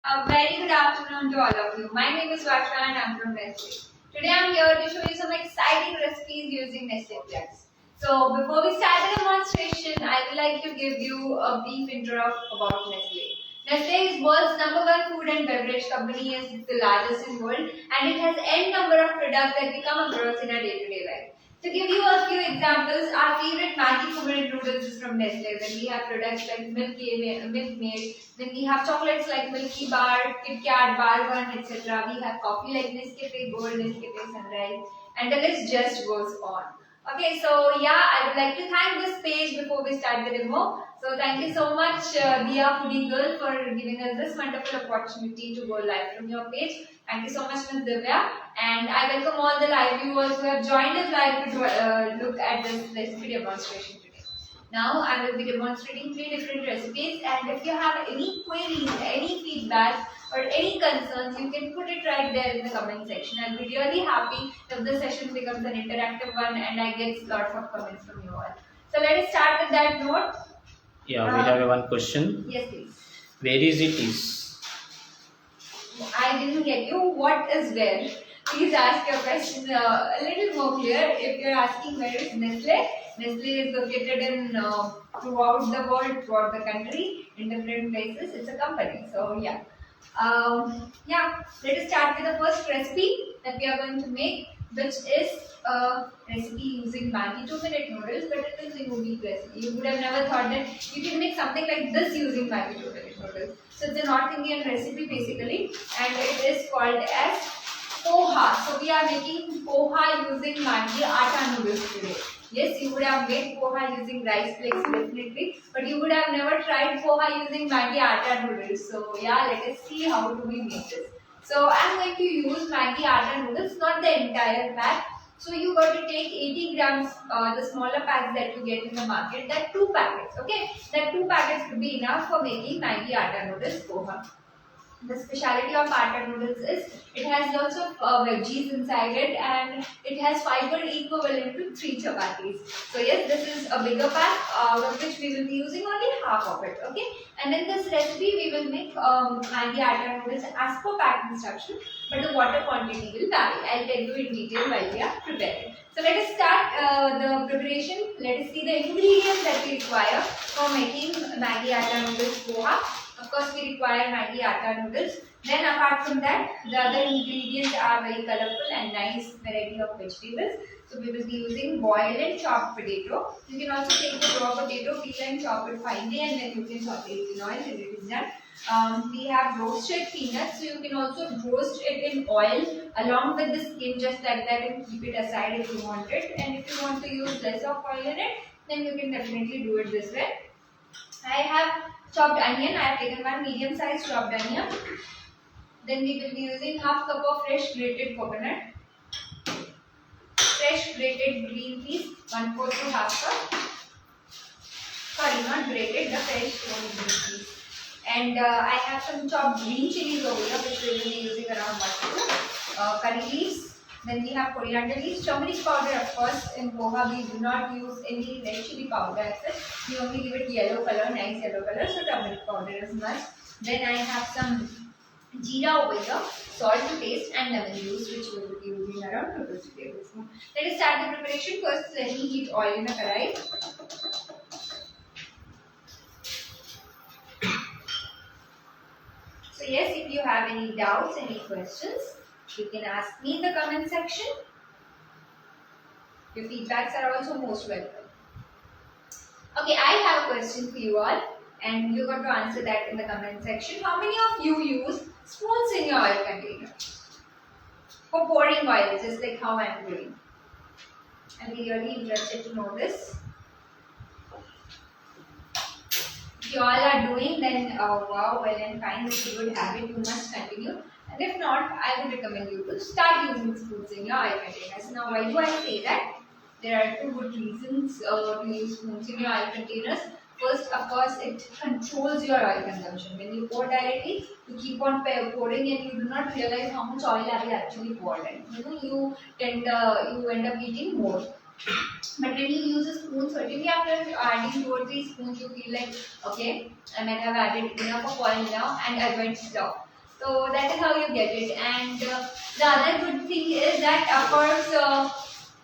A very good afternoon to all of you. My name is Varsha and I'm from Nestle. Today I'm here to show you some exciting recipes using Nestle Plus. So before we start the demonstration, I would like to give you a brief intro about Nestle. Nestle is world's number one food and beverage company, is the largest in the world, and it has n number of products that we come across in our day-to-day life. To give you a few examples, our favorite Maggi Kumarin noodles is from Nestle. Then we have products like Milkmaid. Then we have chocolates like Milky Bar, Kit Kat, Bar One, etc. We have coffee like Nescafe Gold, Nescafe Sunrise, and the list just goes on. Okay, so yeah, I would like to thank this page before we start the demo. So thank you so much, Dia Foodie Girl, for giving us this wonderful opportunity to go live from your page. Thank you so much, Ms. Divya. And I welcome all the live viewers who have joined us live to look at this recipe demonstration today. Now I will be demonstrating 3 different recipes, and if you have any queries, any feedback or any concerns, you can put it right there in the comment section. I'll be really happy if the session becomes an interactive one and I get lots of comments from you all. So let us start with that note. Yeah, we have one question. Yes, please. Where is it is? I didn't get you. What is where? Please ask your question a little more clear. If you're asking where is Nestle, Nestle is located in throughout the world, throughout the country, in different places. It's a company. So yeah. Yeah, let us start with the first recipe that we are going to make, which is a recipe using Maggi 2-minute noodles, but it is a unique recipe. You would have never thought that you can make something like this using Maggi 2-minute noodles. So it's a North Indian recipe basically, and it is called as poha. So we are making poha using Maggi atta noodles today. Yes, you would have made poha using rice flakes definitely, but you would have never tried poha using Maggi atta noodles. So yeah, let us see how do we make this. So I'm going to use Maggi atta noodles, not the entire pack. So you got to take 80 grams, the smaller packs that you get in the market. That 2 packets, okay? That 2 packets would be enough for making Maggi atta noodles poha. The speciality of atta noodles is it has lots of veggies inside it, and it has fiber equivalent to 3 chapatis. So yes, this is a bigger pack out of which we will be using only half of it. Okay, and in this recipe we will make Maggi atta noodles as per pack instruction, but the water quantity will vary. I'll tell you in detail while we are preparing. So let us start the preparation. Let us see the ingredients that we require for making Maggi atta noodles poha. Of course, we require Maggi atta noodles. Then apart from that, the other ingredients are very colorful and nice variety of vegetables. So we will be using boiled and chopped potato. You can also take the raw potato, peel and chop it finely, and then you can saute it in oil till it is done. We have roasted peanuts, so you can also roast it in oil along with the skin just like that and keep it aside if you want it. And if you want to use less of oil in it, then you can definitely do it this way. I have chopped onion. I have taken one medium sized chopped onion. Then we will be using half cup of fresh grated coconut, fresh grated green peas, 1/4 to half cup. Sorry, not grated, the fresh green peas. And I have some chopped green chilies over here, which we will be using around 1 curry leaves. Then we have coriander leaves, turmeric powder. Of course, in poha we do not use any red chili powder as such. We only give it yellow color, nice yellow color. So turmeric powder is must. Then I have some jeera over here, salt to taste, and lemon juice, which we will be using around 2 to 3 tablespoons. Let us start the preparation. First, let me heat oil in a karai. So yes, if you have any doubts, any questions, you can ask me in the comment section. Your feedbacks are also most welcome. Okay, I have a question for you all, and you got to answer that in the comment section. How many of you use spoons in your oil container for pouring oil, just like how I am doing? I'll be really interested to know this. If you all are doing, then wow, well and fine, it's a good habit, you must continue. And if not, I would recommend you to start using spoons in your oil containers. Now, why do I say that? There are 2 good reasons to use spoons in your oil containers. First, of course, it controls your oil consumption. When you pour directly, you keep on pouring and you do not realize how much oil have you actually poured in. You end up eating more. But when you use a spoon, certainly after adding 2 or 3 spoons, you feel like, okay, I might have added enough of oil now, and I went stop. So that is how you get it. And the other good thing is that of course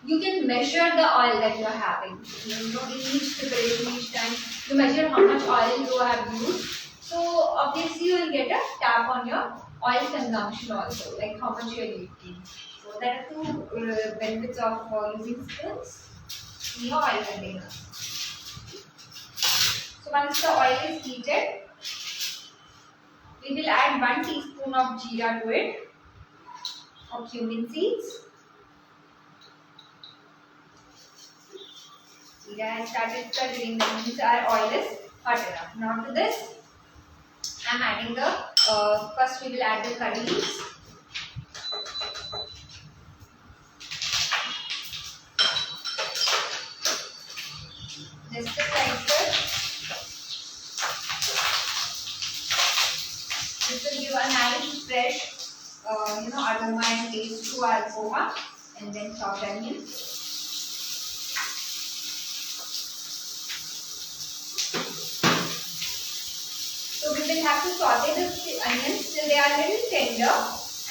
you can measure the oil that you are having. You know, in each preparation, each time you measure how much oil you have used. So obviously you will get a tap on your oil consumption also, like how much you are using. So there are two benefits of using spoons in your oil container. So once the oil is heated, we will add 1 teaspoon of jeera to it, of cumin seeds. Jeera has started sputtering, that means our oil is hot enough. Now to this, I am adding the, first we will add the curry leaves. Just a slicer. This will give a nice fresh aroma and taste to our poha, and then chopped onion. So we will have to saute the onions till they are a little tender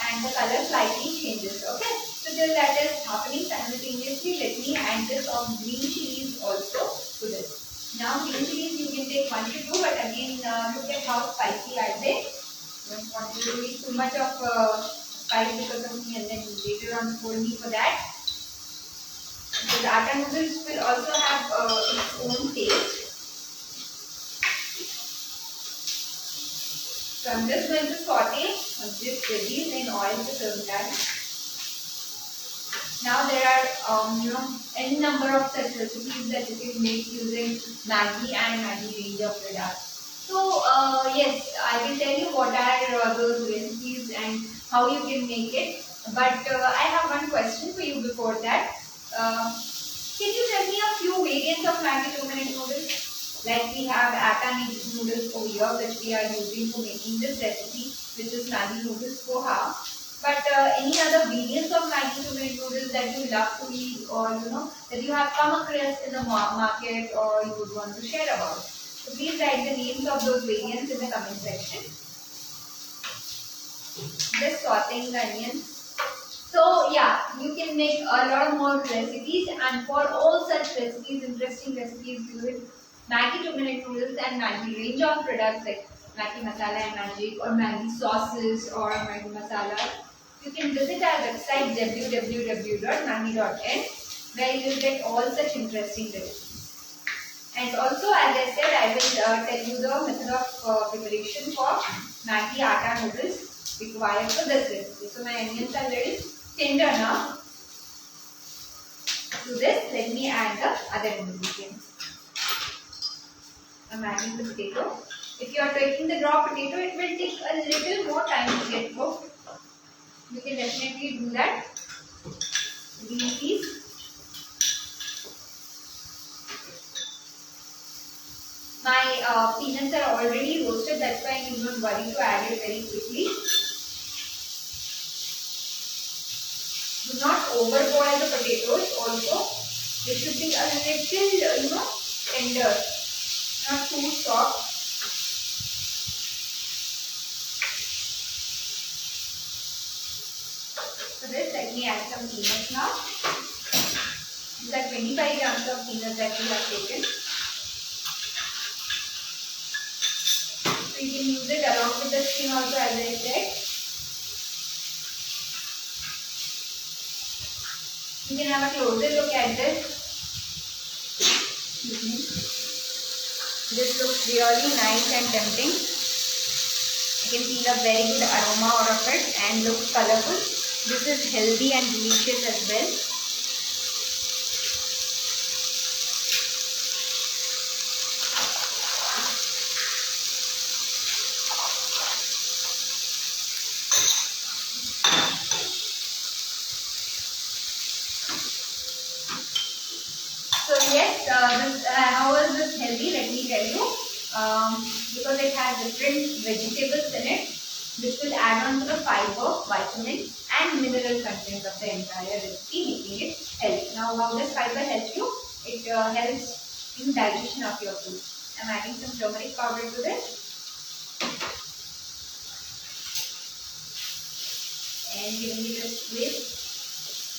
and the color slightly changes. Okay. So till that is happening simultaneously, let me add this of green chilies also to this. Now green chilies you can take 1 to 2, but again look at how spicy are they. Don't want to eat too much of spice because of me, and then later on scold me for that. Because atta noodles will also have its own taste. So I'm just going to saute this veggies in oil to serve that. Now there are any number of such recipes that you can make using Maggi and Maggi range of products. So yes, I will tell you what are those recipes and how you can make it. But I have one question for you before that. Can you tell me a few variants of Maggi 2-minute noodles? Like we have atta noodles over here, which we are using for making this recipe, which is Maggi noodles poha. But any other variants of Maggi 2-minute noodles that you love to eat, or that you have come across in the market, or you would want to share about? So please write the names of those variants in the comment section. Just sauteing the onions. So yeah, you can make a lot more recipes, and for all such recipes, interesting recipes using Maggi 2-minute noodles and Maggi range of products like Maggi masala and magic, or Maggi sauces, or Maggi masala, you can visit our website www.maggi.in, where you will get all such interesting recipes. And also, as I said, I will tell you the method of preparation for Maggi atta noodles required for this recipe. So my onions are little tender now. To this, let me add the other ingredients. I'm adding the potato. If you are taking the raw potato, it will take a little more time to get cooked. You can definitely do that. Green peas. My peanuts are already roasted, that's why you don't worry to add it very quickly. Do not overboil the potatoes also. They should be a little, tender, not too soft. So this, let me add some peanuts now. These are 25 grams of peanuts that we have taken. So you can use it along with the skin also, as I said. You can have a closer look at this. This looks really nice and tempting. You can feel a very good aroma out of it and looks colorful. This is healthy and delicious as well. So yes, how is this healthy? Let me tell you. Because it has different vegetables in it, which will add on to the fiber, vitamin and mineral content of the entire recipe, making it healthy. Now how does fiber help you? It helps in digestion of your food. I am adding some turmeric powder to this. giving it a twist.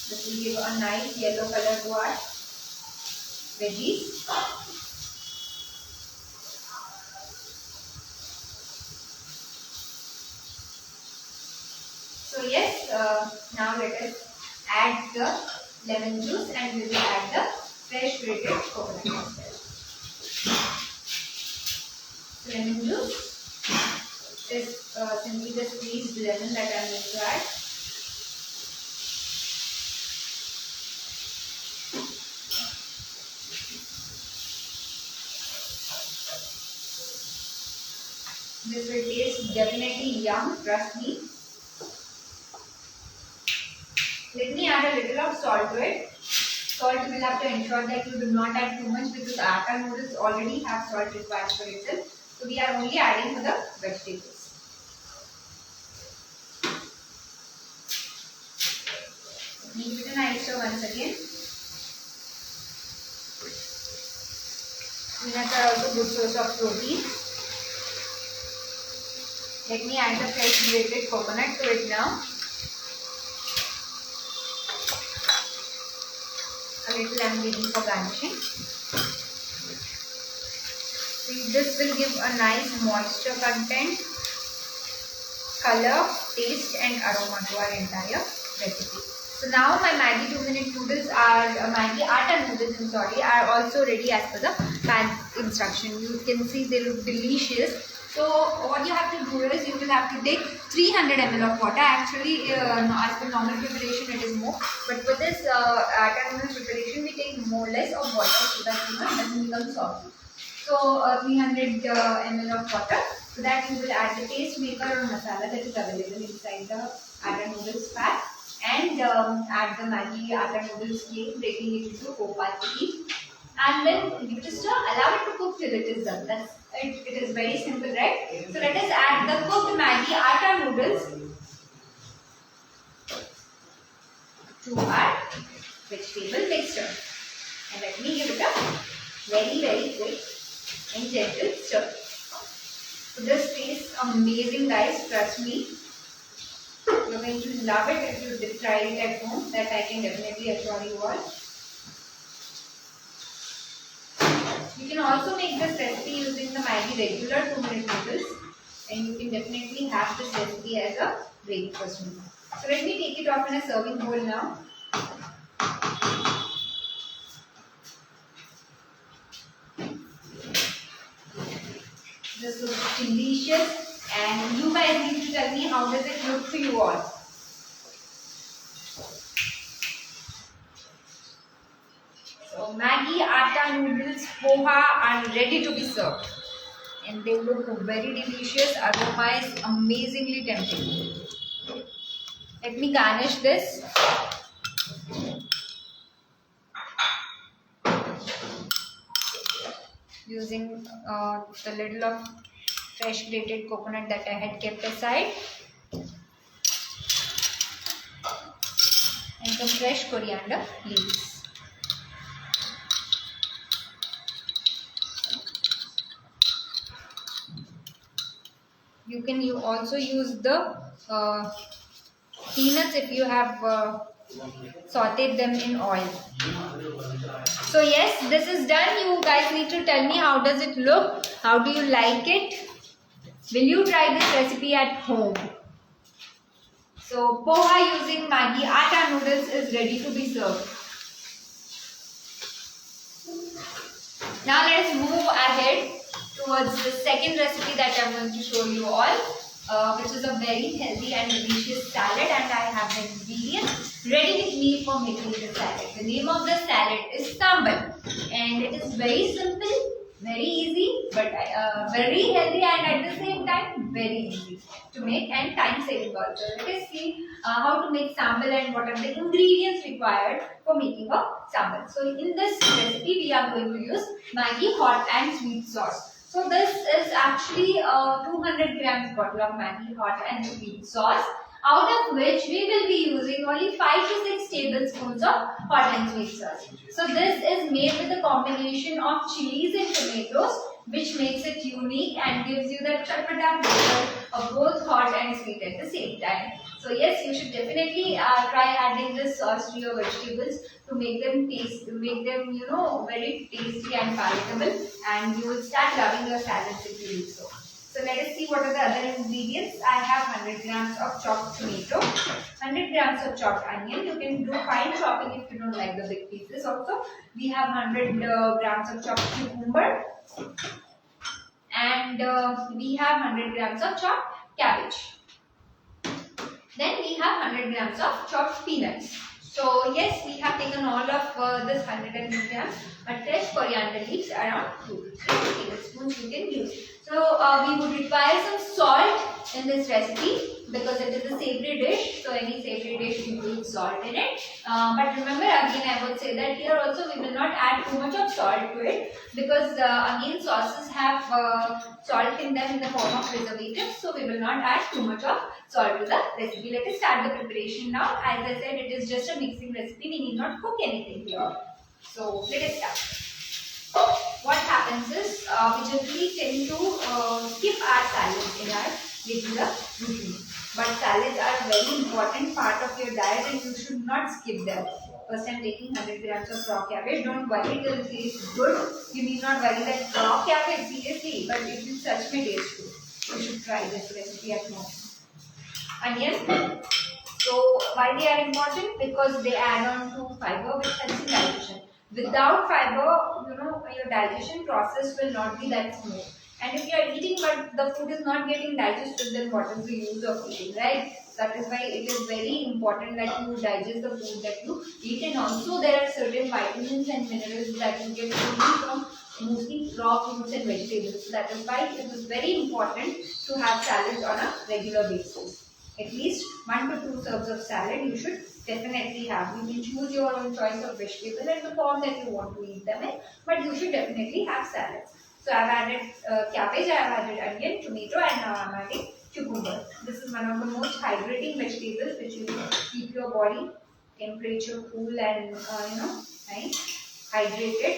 This will give a nice yellow color to our veggies. So yes, now let us add the lemon juice and we will add the fresh grated coconut as well. So lemon juice is simply the squeezed lemon that I am going to add. This will taste definitely yum, trust me. Let me add a little of salt to it. Salt you will have to ensure that you do not add too much because atta noodles already have salt required for itself. So we are only adding for the vegetables. Give it a nice stir once again. Peanuts are also good source of protein. Let me add the fresh grated coconut to it now. A little I am leaving for garnishing. This will give a nice moisture content, color, taste and aroma to our entire recipe. So now my Maggi 2-minute noodles are, Maggi atta noodles are also ready as per the pan instruction. You can see they look delicious. So what you have to do is you will have to take 300 ml of water. Actually, as per normal preparation it is more. But for this atta noodles preparation we take more less of water so that it doesn't become soggy. So 300 ml of water. So that you will add the taste maker or masala that is available inside the atta noodles pack. And add the Maggi atta noodles cake, breaking it into 4 parts each. And then give it a stir, allow it to cook till it is done. That's it. It is very simple, right? So let us add the cooked Maggi atta noodles to our vegetable mixture. And let me give it a very, very quick and gentle stir. So this tastes amazing, guys. Trust me. You're going to love it if you try it at home. That I can definitely assure you all. You can also make this recipe using the Maggi regular 2-minute noodles, and you can definitely have this recipe as a breakfast meal. So let me take it off in a serving bowl now. This looks delicious, and you guys need to tell me how does it look to you all. So Maggi atta noodles poha are ready to be served, and they look very delicious. Aroma is amazingly tempting. Let me garnish this. Using the little of fresh grated coconut that I had kept aside, and some fresh coriander leaves. You can also use the peanuts if you have sauteed them in oil. So yes, this is done. You guys need to tell me how does it look, how do you like it, will you try this recipe at home. So poha using Maggi atta noodles is ready to be served. Now let's move ahead towards the second recipe that I am going to show you all, which is a very healthy and delicious salad, and I have the ingredients ready with me for making the salad. The name of the salad is sambal, and it is very simple, very easy, but very healthy, and at the same time very easy to make and time saving also. Let us see how to make sambal and what are the ingredients required for making a sambal. So in this recipe we are going to use Maggi hot and sweet sauce. So this is actually a 200 grams bottle of Maggi hot and sweet sauce, out of which we will be using only 5 to 6 tablespoons of hot and sweet sauce. So this is made with a combination of chilies and tomatoes which makes it unique and gives you that chatpata flavor of both hot and sweet at the same time. So yes, you should definitely try adding this sauce to your vegetables to make them very tasty and palatable, and you will start loving your salads if you do so. So let us see what are the other ingredients. I have 100 grams of chopped tomato, 100 grams of chopped onion. You can do fine chopping if you don't like the big pieces also. We have 100 grams of chopped cucumber, and we have 100 grams of chopped cabbage. Then we have 100 grams of chopped peanuts. So yes, we have taken all of this 100 grams, but fresh coriander leaves around 2 to 3 tablespoons you can use. So we would require some salt in this recipe because it is a savory dish. So any savory dish includes salt in it. But remember, again I would say that here also we will not add too much of salt to it because again sauces have salt in them in the form of preservatives. So we will not add too much of salt to the recipe. Let us start the preparation now. As I said, it is just a mixing recipe. We need not cook anything here. So let us start. What happens is we generally tend to skip our salads in our regular routine. But salads are a very important part of your diet and you should not skip them. First I'm taking 100 grams of raw cabbage. Don't worry till it tastes good. You need not worry that raw cabbage, seriously, but it will such may taste good. You should try this recipe at home. Onion. So why they are important? Because they add on to fiber which helps in digestion. Without fiber, your digestion process will not be that smooth. And if you are eating but the food is not getting digested, then what is the use of eating, right? That is why it is very important that you digest the food that you eat. And also there are certain vitamins and minerals that you get only from mostly raw fruits and vegetables. So that is why it is very important to have salads on a regular basis. At least 1 to 2 serves of salad you should definitely have. You can choose your own choice of vegetable and the form that you want to eat them in, but you should definitely have salads. So I have added cabbage, I have added onion, tomato, and now I am adding cucumber. This is one of the most hydrating vegetables which will keep your body temperature cool and nice, hydrated.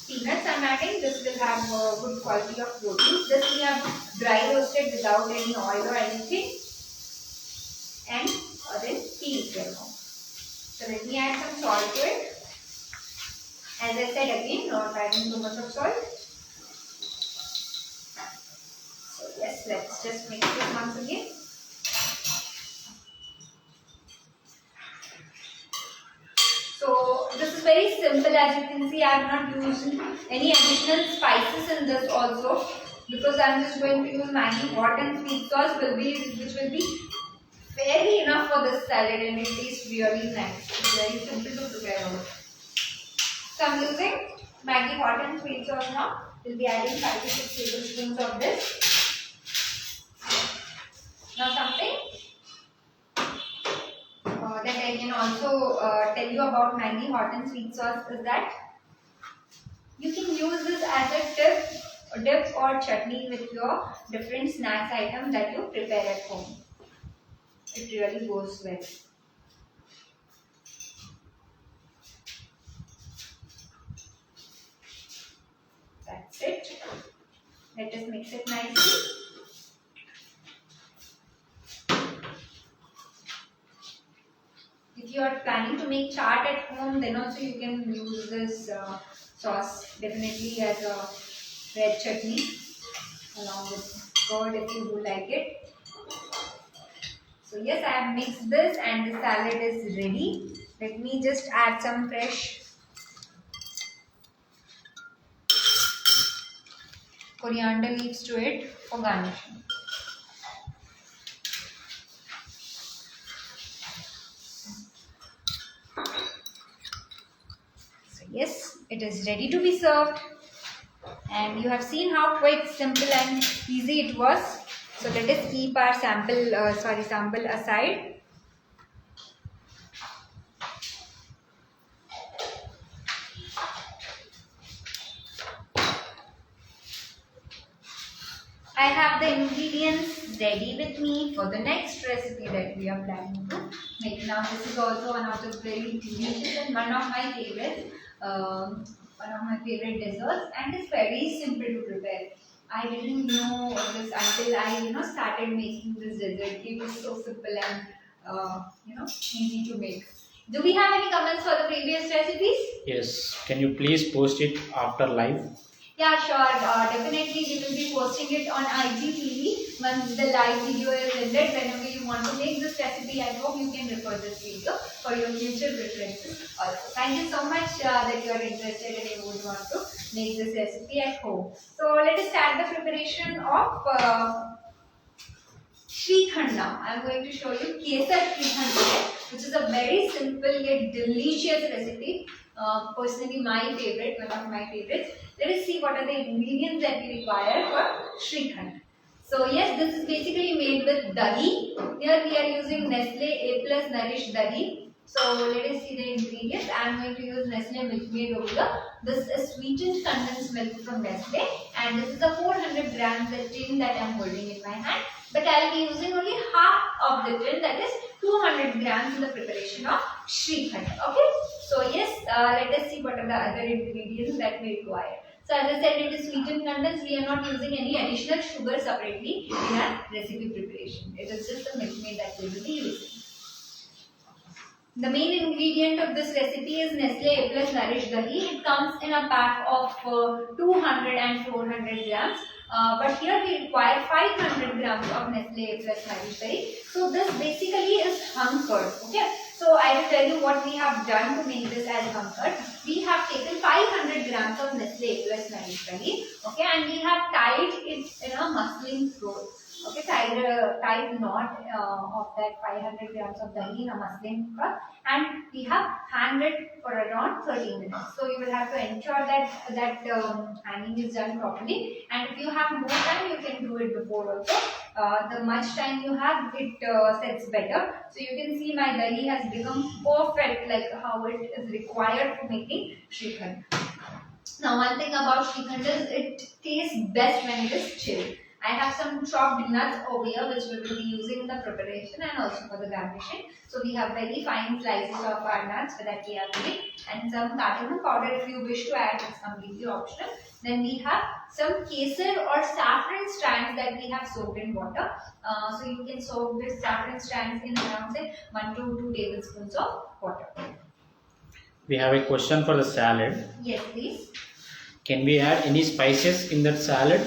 Peanuts I am adding. This will have good quality of protein. This we have dry roasted without any oil or anything. And then peas there now. So let me add some salt to it. As I said again, not adding too much of salt. So yes, let's just mix it once again. So this is very simple. As you can see, I have not used any additional spices in this also because I am just going to use Maggi hot and sweet sauce which will be fairly enough for this salad and it tastes really nice. It's very simple to prepare. So I am using Maggi hot and sweet sauce now. We'll be adding 5 to 6 tablespoons of this. Now something that I can also tell you about Maggi hot and sweet sauce is that you can use this as a dip or chutney with your different snacks items that you prepare at home. It really goes well. That's it. Let us mix it nicely. If you are planning to make chaat at home, then also you can use this sauce definitely as a red chutney along with curd if you do like it. So yes, I have mixed this and the salad is ready. Let me just add some fresh coriander leaves to it for garnishing. So yes, it is ready to be served. And you have seen how quick, simple and easy it was. So let us keep our sample aside. I have the ingredients ready with me for the next recipe that we are planning to make. Now this is also one of the very delicious and one of my favorites. one of my favorite desserts, and it's very simple to prepare. I didn't know this until I started making this dessert. It was so simple and easy to make. Do we have any comments for the previous recipes? Yes. Can you please post it after live? Yeah, sure. Definitely, we will be posting it on IGTV once the live video is ended. Whenever you want to make this recipe at home, you can refer this video for your future preferences also. Thank you so much that you are interested and you would want to make this recipe at home. So, let us start the preparation of Shrikhand now. I am going to show you Kesar Shrikhand today, which is a very simple yet delicious recipe. Personally, my favorite, one of my favorites. Let us see what are the ingredients that we require for Shrikhand. So yes, this is basically made with dahi. Here we are using Nestle A Plus Nourish Dahi. So let us see the ingredients. I am going to use Nestle Milkmaid over here. This is sweetened condensed milk from Nestle, and this is a 400 grams the tin that I am holding in my hand. But I will be using only half of the tin, that is 200 grams in the preparation of Shrikhand. Okay. So yes, let us see what are the other ingredients that we require. So as I said, it is sweetened condensed. We are not using any additional sugar separately in our recipe preparation. It is just the milkmaid that we will be using. The main ingredient of this recipe is Nestle A Plus Nourish Dahi. It comes in a pack of 200 and 400 grams. But here we require 500 grams of Nestle A Plus Nourish Dahi. So this basically is hung curd. Okay. So I will tell you what we have done to make this as hung curd. We have taken 500 grams of Nestle A Plus Nourish Dahi. Okay, and we have tied it in a muslin roll. Okay, tied knot of that 500 grams of dahi in a muslin cup, and we have hanged it for around 30 minutes. So you will have to ensure that hanging is done properly. And if you have more time, you can do it before also. The much time you have, it sets better. So you can see my dahi has become perfect, like how it is required for making Shrikhand. Now one thing about Shrikhand is it tastes best when it is chilled. I have some chopped nuts over here which we will be using in the preparation and also for the garnishing. So we have very fine slices of our nuts that we are doing, and some cardamom powder if you wish to add, it's completely optional. Then we have some kesar or saffron strands that we have soaked in water. So you can soak this saffron strands in around say 1 to 2 tablespoons of water. We have a question for the salad. Yes, please. Can we add any spices in that salad?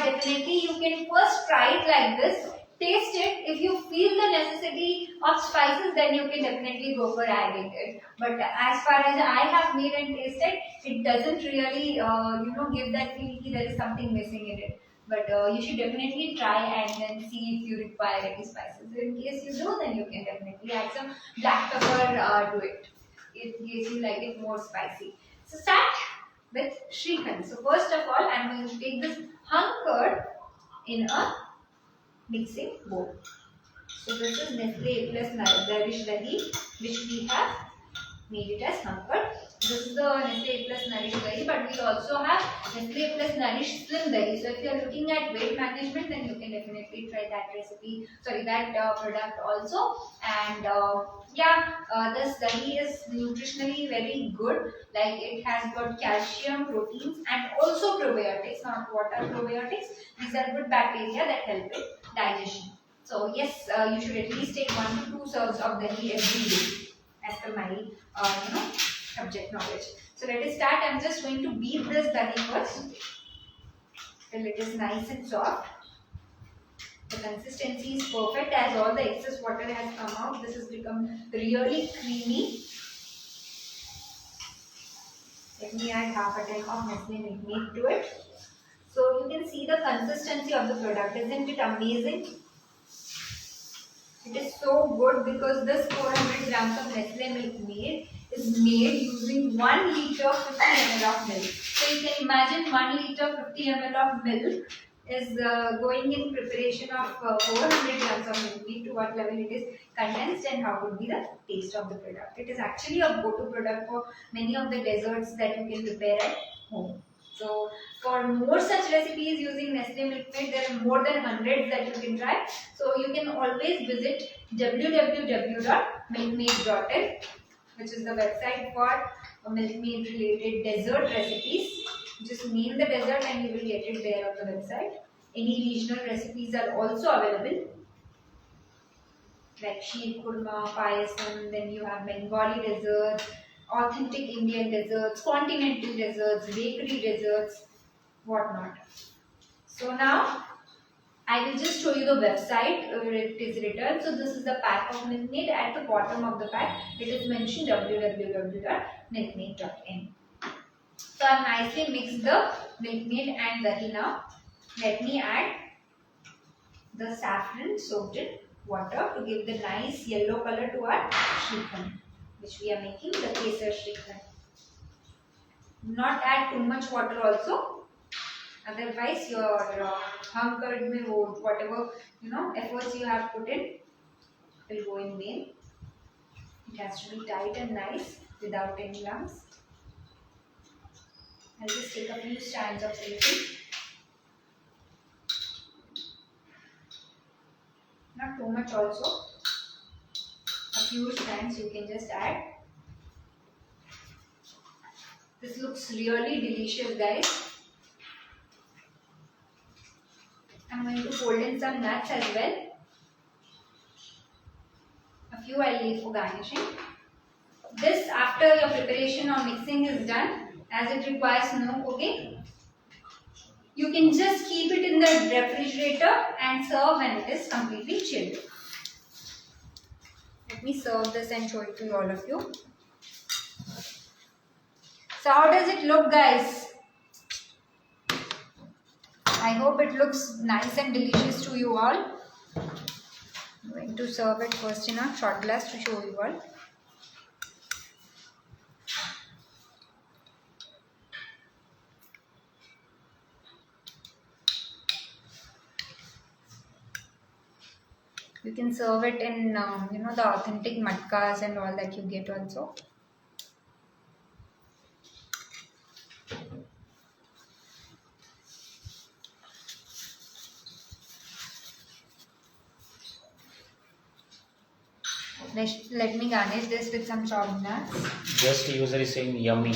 Definitely, you can first try it like this. Taste it. If you feel the necessity of spices, then you can definitely go for adding it. But as far as I have made and tasted, it doesn't really, give that feeling there is something missing in it. But you should definitely try and then see if you require any spices. In case you do, then you can definitely add some black pepper to it. In case you like it more spicy. So start with Shrikhand. So first of all, I am going to take this hung curd in a mixing bowl. So this is Nestle A Plus Nourish Dahi, which we have made it as hung curd. This is the Nestle A Plus Nourish Dahi, but we also have Nestle A Plus Nourish Slim Dahi. So if you are looking at weight management, then you can definitely try that product also. And this dahi is nutritionally very good. Like it has got calcium, proteins, and also probiotics. Not water probiotics. These are good bacteria that help with digestion. So yes, you should at least take 1 to 2 serves of dahi every day, as per my subject knowledge. So let us start. I'm just going to beat this dahi first till it is nice and soft. The consistency is perfect as all the excess water has come out. This has become really creamy. Let me add half a type of Nestle Milkmaid to it. So you can see the consistency of the product. Isn't it amazing? It is so good because this 400 grams of Nestle Milkmaid is made using 1 liter 50 ml of milk. So you can imagine 1 liter 50 ml of milk is going in preparation of 400 grams of milkmaid. To what level it is condensed and how would be the taste of the product. It is actually a go-to product for many of the desserts that you can prepare at home. So for more such recipes using Nestle Milkmaid, there are more than hundreds that you can try. So you can always visit www.milkmaid.in which is the website for Milkmaid related dessert recipes. Just name the dessert and you will get it there on the website. Any regional recipes are also available, like sheer kurma, payasam, then you have Bengali desserts, authentic Indian desserts, continental desserts, bakery desserts, whatnot. So now I will just show you the website where it is written. So this is the pack of Milkmaid. At the bottom of the pack, it is mentioned www.milkmaid.in. So I have nicely mixed the Milkmaid and dahi now. Let me add the saffron soaked in water to give the nice yellow color to our Shrikhand, which we are making the Kesar Shrikhand. Not add too much water also, otherwise your hum curd mein whatever efforts you have put in will go in vain. It has to be tight and nice without any lumps. I'll just take a few strands of silicone. Not too much also. A few strands you can just add. This looks really delicious, guys. I'm going to fold in some nuts as well. A few I'll leave for garnishing. This, after your preparation or mixing is done, as it requires no cooking, you can just keep it in the refrigerator and serve when it is completely chilled. Let me serve this and show it to all of you. So how does it look, guys? I hope it looks nice and delicious to you all. I'm going to serve it first in a shot glass to show you all. You can serve it in the authentic matkas and all that you get also. Let me garnish this with some chopped nuts. Just user is saying yummy.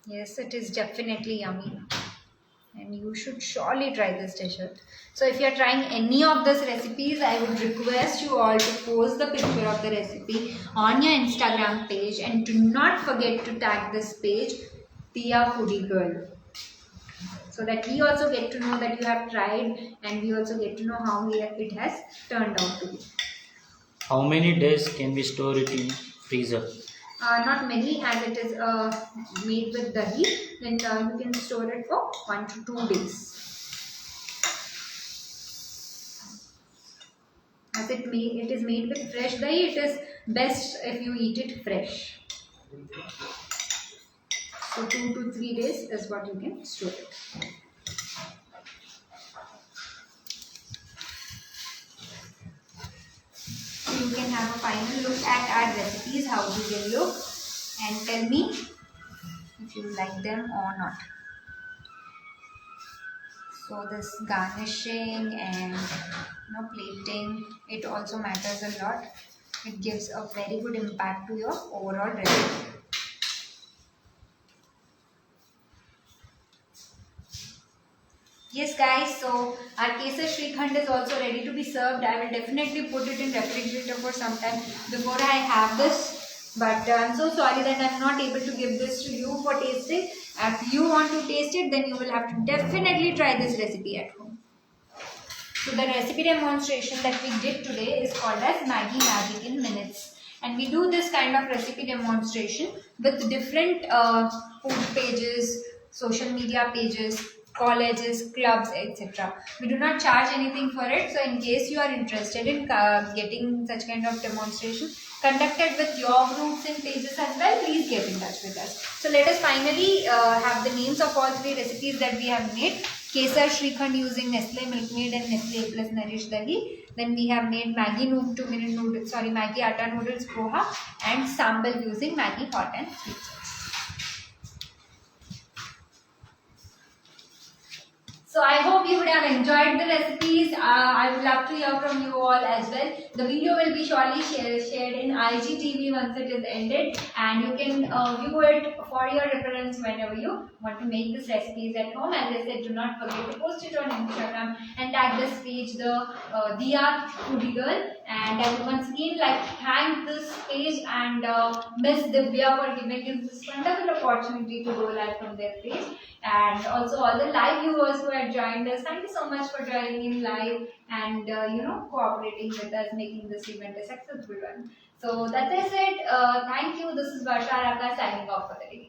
Yes, it is definitely yummy. And you should surely try this dessert. So if you are trying any of these recipes, I would request you all to post the picture of the recipe on your Instagram page, and do not forget to tag this page, Tia Foodie Girl, so that we also get to know that you have tried, and we also get to know how it has turned out to be. How many days can we store it in freezer? Not many, as it is made with dahi, then you can store it for 1 to 2 days. As it is made with fresh dahi, it is best if you eat it fresh. So 2 to 3 days is what you can store it. You can have a final look at our recipes, how do they look, and tell me if you like them or not. So this garnishing and plating, it also matters a lot. It gives a very good impact to your overall recipe. Yes guys, so our Kesar Shrikhand is also ready to be served. I will definitely put it in refrigerator for some time before I have this. But I'm so sorry that I'm not able to give this to you for tasting. If you want to taste it, then you will have to definitely try this recipe at home. So the recipe demonstration that we did today is called as Maggi Magic in Minutes. And we do this kind of recipe demonstration with different food pages, social media pages, colleges, clubs, etc. We do not charge anything for it. So in case you are interested in getting such kind of demonstration conducted with your groups and pages as well, please get in touch with us. So let us finally have the names of all 3 recipes that we have made. Kesar Shrikhand using Nestle Milkmaid and Nestle Plus Nourish Dahi. Then we have made Maggi 2-minute noodles, Maggi Atta Noodles Poha, and Sambal using Maggi Hot and Sweet Sauce. So I hope you would have enjoyed the recipes. I would love to hear from you all as well. The video will be surely shared in IGTV once it is ended, and you can view it for your reference whenever you want to make these recipes at home. As I said, do not forget to post it on Instagram and tag this page, the Diya Foodie Girl. And I would once again like to thank this page and Miss Divya for giving us this wonderful opportunity to go live from their page. And also all the live viewers who had joined us, thank you so much for joining in live and cooperating with us, making this event a successful one. So that is it. Thank you. This is Varsha Raka signing off for the day.